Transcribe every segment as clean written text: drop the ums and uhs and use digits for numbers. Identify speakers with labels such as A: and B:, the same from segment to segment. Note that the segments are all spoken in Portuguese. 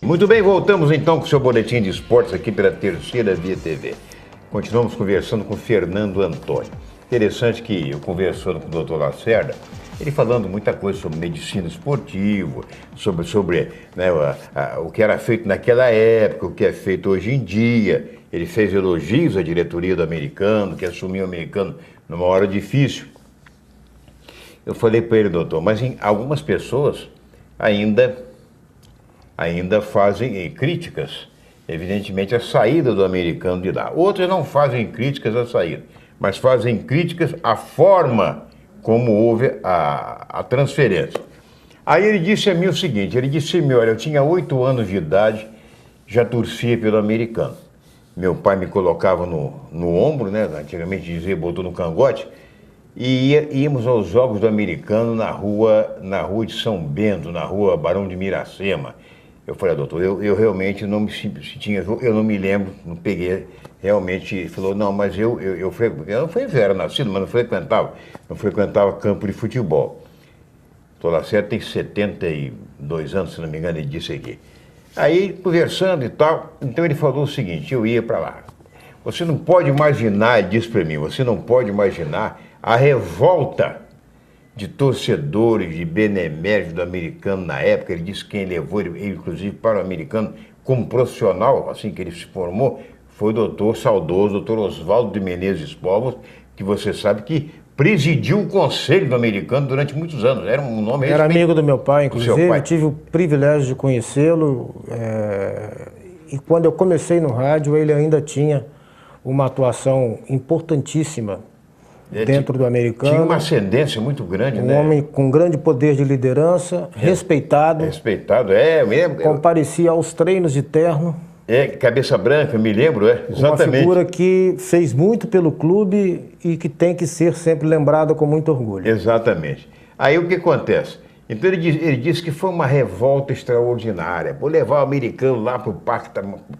A: Muito bem, voltamos então com o seu boletim de esportes aqui pela Terceira Via TV. Continuamos conversando com Fernando Antônio. Interessante que eu conversando com o Dr. Lacerda, ele falando muita coisa sobre medicina esportiva, sobre né, o que era feito naquela época, o que é feito hoje em dia. Ele fez elogios à diretoria do Americano, que assumiu o Americano numa hora difícil. Eu falei para ele, doutor, mas algumas pessoas ainda fazem críticas, evidentemente, à saída do Americano de lá. Outras não fazem críticas à saída, mas fazem críticas à forma como houve a transferência. Aí ele disse a mim o seguinte, ele disse, olha, eu tinha 8 anos de idade, já torcia pelo Americano. Meu pai me colocava no ombro, né, antigamente dizia, botou no cangote, e íamos aos Jogos do Americano na rua de São Bento, na rua Barão de Miracema. Eu falei, doutor, eu realmente não me tinha, eu não me lembro, não peguei, realmente, ele falou, não, mas eu não fui velho, nascido, mas não frequentava campo de futebol. O Lacerda tem 72 anos, se não me engano, ele disse aqui. Aí, conversando e tal, então ele falou o seguinte, eu ia para lá. Você não pode imaginar, ele disse para mim, você não pode imaginar a revolta de torcedores, de beneméritos do Americano na época. Ele disse que quem levou ele, inclusive, para o Americano como profissional, assim que ele se formou, foi o saudoso doutor Oswaldo de Menezes Povos, que você sabe que presidiu o conselho do Americano durante muitos anos. Era um nome...
B: Era amigo do meu pai, inclusive, pai. Tive o privilégio de conhecê-lo. E quando eu comecei no rádio, ele ainda tinha uma atuação importantíssima dentro do Americano.
A: Tinha uma ascendência muito grande, né?
B: Um homem com grande poder de liderança, respeitado.
A: Respeitado, mesmo.
B: Comparecia aos treinos de terno.
A: Cabeça branca, me lembro, exatamente.
B: Uma figura que fez muito pelo clube e que tem que ser sempre lembrada com muito orgulho.
A: Exatamente. Aí o que acontece? Então ele disse que foi uma revolta extraordinária. Por levar o Americano lá para o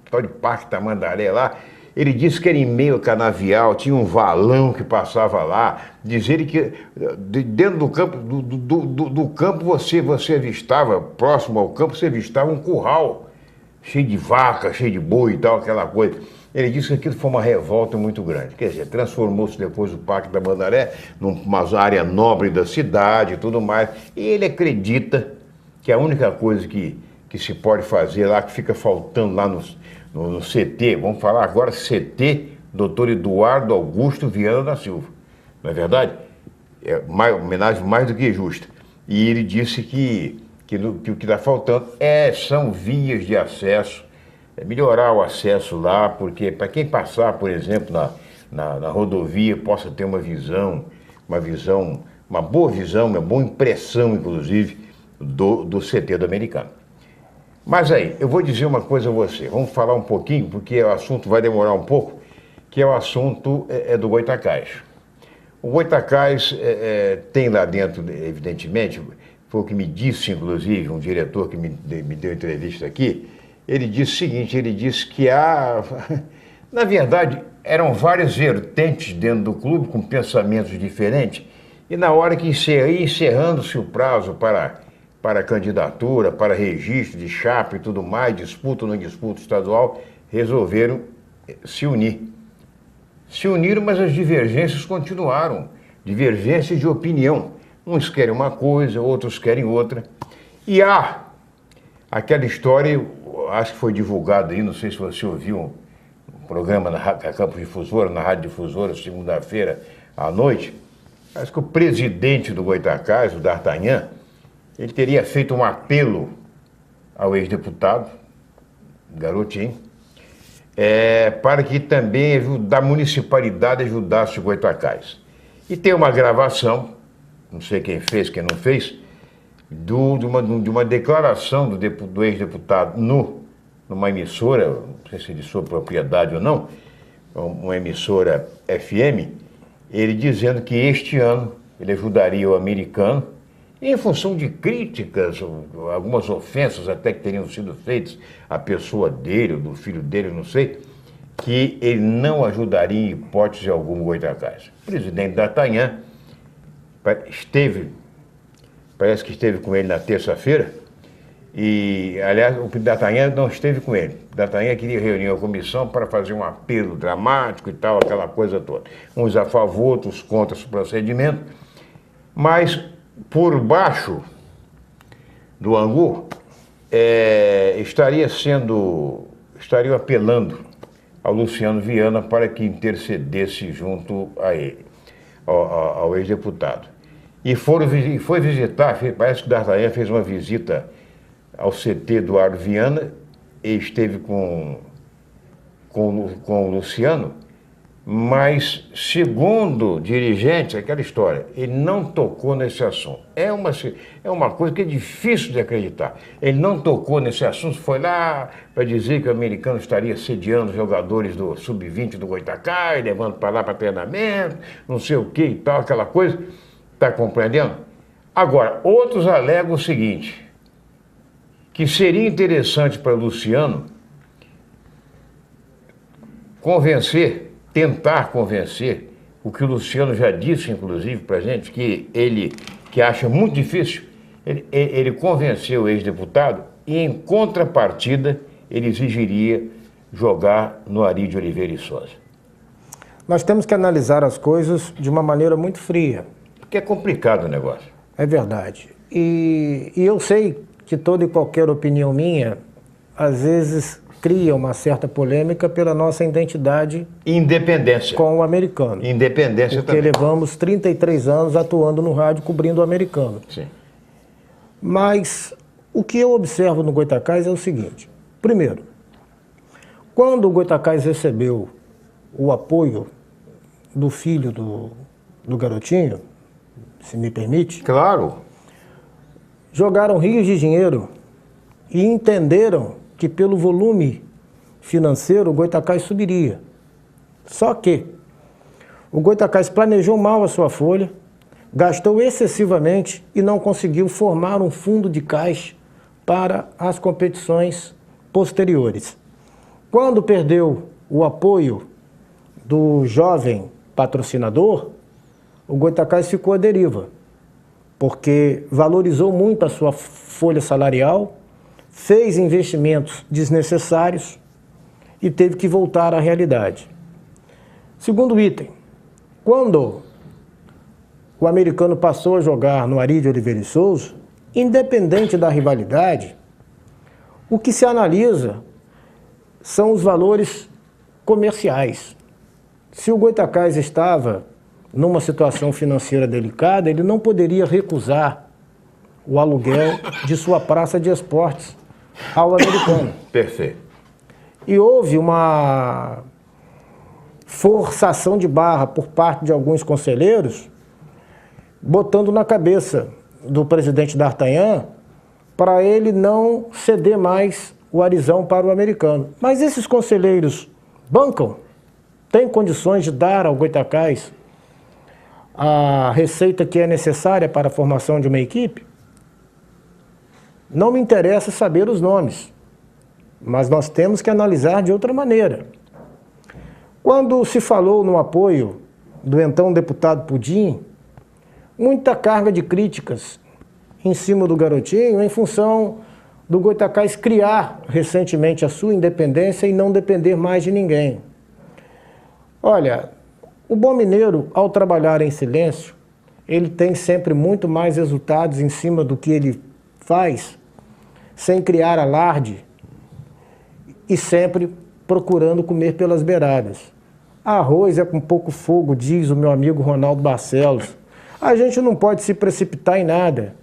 A: tal de Parque Tamandaré lá, ele disse que era em meio ao canavial, tinha um valão que passava lá, dizer que dentro do campo, do campo você avistava, próximo ao campo, você avistava um curral, cheio de vaca, cheio de boi e tal, aquela coisa. Ele disse que aquilo foi uma revolta muito grande. Quer dizer, transformou-se depois o Parque da Mandaré numa área nobre da cidade e tudo mais. E ele acredita que a única coisa que se pode fazer lá, que fica faltando lá no CT, vamos falar agora CT, Dr. Eduardo Augusto Viana da Silva, não é verdade? É uma homenagem mais do que justa. E ele disse que o que está faltando são vias de acesso, melhorar o acesso lá, porque para quem passar, por exemplo, na rodovia, possa ter uma boa visão, uma boa impressão, inclusive, do CT do Americano. Mas aí, eu vou dizer uma coisa a você, vamos falar um pouquinho, porque o assunto vai demorar um pouco, que é o assunto do Goytacás. O Goytacás tem lá dentro, evidentemente, foi o que me disse, inclusive, um diretor que me deu entrevista aqui, ele disse o seguinte, ele disse que na verdade, eram várias vertentes dentro do clube, com pensamentos diferentes, e na hora que encerrando-se o prazo para candidatura, para registro de chapa e tudo mais, disputa ou não disputa estadual, resolveram se unir. Se uniram, mas as divergências continuaram, divergências de opinião. Uns querem uma coisa, outros querem outra. E há aquela história, acho que foi divulgado aí, não sei se você ouviu, um programa na Campo Difusora, na Rádio Difusora, segunda-feira à noite, acho que o presidente do Goytacás, o D'Artagnan, ele teria feito um apelo ao ex-deputado, garotinho, para que também da municipalidade ajudasse o Goytacás. E tem uma gravação, não sei quem fez, quem não fez, de uma declaração do ex-deputado numa emissora, não sei se é de sua propriedade ou não, uma emissora FM, ele dizendo que este ano ele ajudaria o Americano, em função de críticas, algumas ofensas até que teriam sido feitas à pessoa dele, ou do filho dele, não sei, que ele não ajudaria em hipótese alguma o Goytacás. O presidente D'Artagnan parece que esteve com ele na terça-feira, E, aliás, o D'Artagnan não esteve com ele. D'Artagnan queria reunir a comissão para fazer um apelo dramático e tal, aquela coisa toda. Uns a favor, outros contra esse procedimento. Mas, por baixo do angu, estariam apelando ao Luciano Viana para que intercedesse junto a ele, ao ex-deputado. E foi visitar, parece que D'Artagnan fez uma visita ao CT Eduardo Viana, e esteve com o Luciano, mas, segundo dirigentes, aquela história, ele não tocou nesse assunto. É uma coisa que é difícil de acreditar. Ele não tocou nesse assunto, foi lá para dizer que o americano estaria sediando os jogadores do Sub-20 do Goitacás, levando para lá para treinamento, não sei o que e tal, aquela coisa. Está compreendendo? Agora, outros alegam o seguinte, que seria interessante para Luciano tentar convencer, o que o Luciano já disse, inclusive, para a gente, que acha muito difícil, ele convenceu o ex-deputado e, em contrapartida, ele exigiria jogar no Ari de Oliveira e Souza.
B: Nós temos que analisar as coisas de uma maneira muito fria.
A: Porque é complicado o negócio.
B: É verdade. E eu sei que toda e qualquer opinião minha, às vezes, cria uma certa polêmica pela nossa identidade...
A: Independência.
B: Com o americano.
A: Independência
B: porque também. Porque levamos 33 anos atuando no rádio cobrindo o americano.
A: Sim.
B: Mas o que eu observo no Goitacás é o seguinte. Primeiro, quando o Goitacás recebeu o apoio do filho do garotinho, se me permite...
A: Claro.
B: Jogaram rios de dinheiro e entenderam que pelo volume financeiro o Goitacás subiria. Só que o Goitacás planejou mal a sua folha, gastou excessivamente e não conseguiu formar um fundo de caixa para as competições posteriores. Quando perdeu o apoio do jovem patrocinador, o Goitacás ficou à deriva, porque valorizou muito a sua folha salarial, fez investimentos desnecessários e teve que voltar à realidade. Segundo item, quando o americano passou a jogar no Ari de Oliveira e Souza, independente da rivalidade, o que se analisa são os valores comerciais. Se o Goitacás estava numa situação financeira delicada, ele não poderia recusar o aluguel de sua praça de esportes ao americano.
A: Perfeito.
B: E houve uma forçação de barra por parte de alguns conselheiros, botando na cabeça do presidente D'Artagnan para ele não ceder mais o Arizão para o americano. Mas esses conselheiros bancam, têm condições de dar ao Goitacás a receita que é necessária para a formação de uma equipe? Não me interessa saber os nomes, mas nós temos que analisar de outra maneira. Quando se falou no apoio do então deputado Pudim, muita carga de críticas em cima do garotinho em função do Goitacás criar recentemente a sua independência e não depender mais de ninguém. Olha, o bom mineiro, ao trabalhar em silêncio, ele tem sempre muito mais resultados em cima do que ele faz, sem criar alarde e sempre procurando comer pelas beiradas. Arroz é com pouco fogo, diz o meu amigo Ronaldo Barcelos. A gente não pode se precipitar em nada.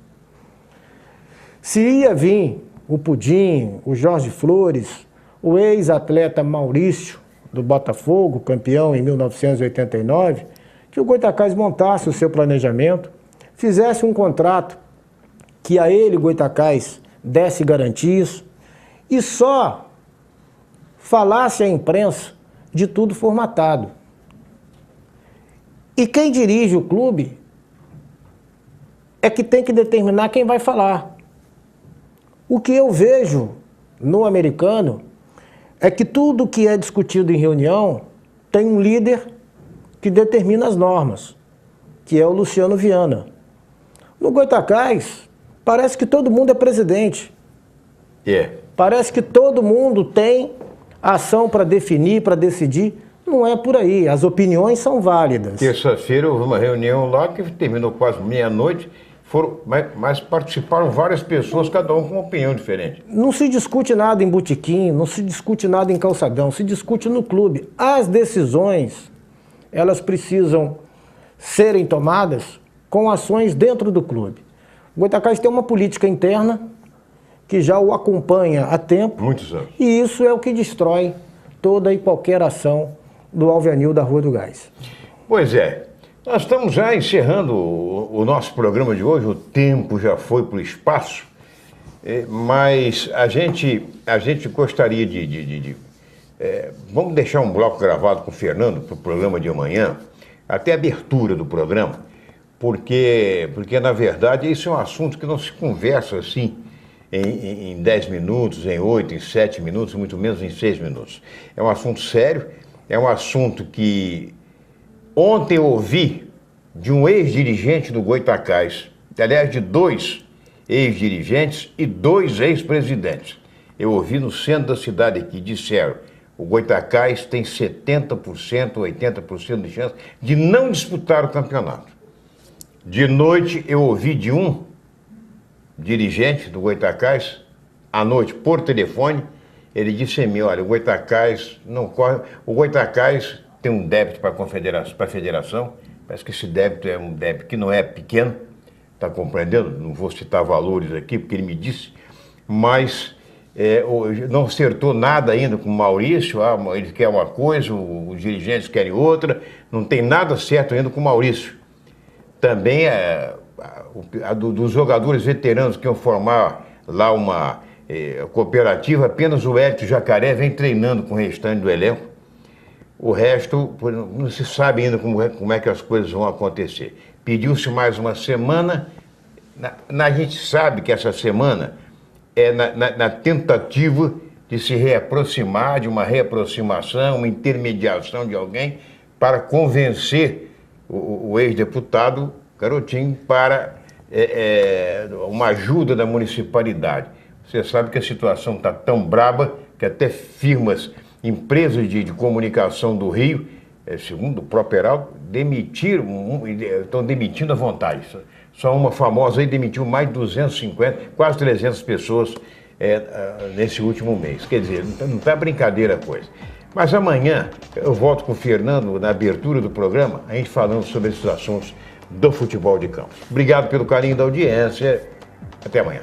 B: Se ia vir o Pudim, o Jorge Flores, o ex-atleta Maurício, do Botafogo, campeão em 1989, que o Goitacás montasse o seu planejamento, fizesse um contrato que a ele, Goitacás, desse garantias e só falasse à imprensa de tudo formatado. E quem dirige o clube é que tem que determinar quem vai falar. O que eu vejo no americano é que tudo que é discutido em reunião tem um líder que determina as normas, que é o Luciano Viana. No Goitacás, parece que todo mundo é presidente. Parece que todo mundo tem ação para definir, para decidir. Não é por aí, as opiniões são válidas.
A: Terça-feira houve uma reunião lá que terminou quase meia-noite, mas participaram várias pessoas, cada um com uma opinião diferente.
B: Não se discute nada em botequim, não se discute nada em calçadão, se discute no clube. As decisões, elas precisam serem tomadas com ações dentro do clube. O Goitacás tem uma política interna que já o acompanha há tempo.
A: Muitos anos.
B: E isso é o que destrói toda e qualquer ação do Alveanil da Rua do Gás.
A: Pois é, nós estamos já encerrando o nosso programa de hoje, o tempo já foi para o espaço, mas a gente gostaria vamos deixar um bloco gravado com o Fernando para o programa de amanhã, até a abertura do programa, porque na verdade isso é um assunto que não se conversa assim em 10 minutos, em 8, em 7 minutos, muito menos em 6 minutos. É um assunto sério. É um assunto que ontem eu ouvi de um ex-dirigente do Goitacás, aliás, de 2 ex-dirigentes e 2 ex-presidentes. Eu ouvi no centro da cidade aqui, disseram, o Goitacás tem 70%, 80% de chance de não disputar o campeonato. De noite eu ouvi de um dirigente do Goitacás, à noite, por telefone, ele disse a mim, olha, o Goitacás não corre... O Goitacás tem um débito para a federação, parece que esse débito é um débito que não é pequeno, está compreendendo? Não vou citar valores aqui, porque ele me disse, mas não acertou nada ainda com o Maurício, ele quer uma coisa, os dirigentes querem outra, não tem nada certo ainda com o Maurício. Também dos jogadores veteranos que iam formar lá uma... cooperativa, apenas o Hélio Jacaré vem treinando com o restante do elenco. O resto, não se sabe ainda como é que as coisas vão acontecer. Pediu-se mais uma semana, a gente sabe que essa semana é na tentativa de se reaproximar, de uma reaproximação, uma intermediação de alguém para convencer o ex-deputado Garotinho para uma ajuda da municipalidade. Você sabe que a situação está tão braba que até firmas, empresas de comunicação do Rio, segundo o próprio Heraldo, estão demitindo à vontade. Só uma famosa aí demitiu mais de 250, quase 300 pessoas nesse último mês. Quer dizer, não está brincadeira a coisa. Mas amanhã eu volto com o Fernando na abertura do programa, a gente falando sobre esses assuntos do futebol de campo. Obrigado pelo carinho da audiência. Até amanhã.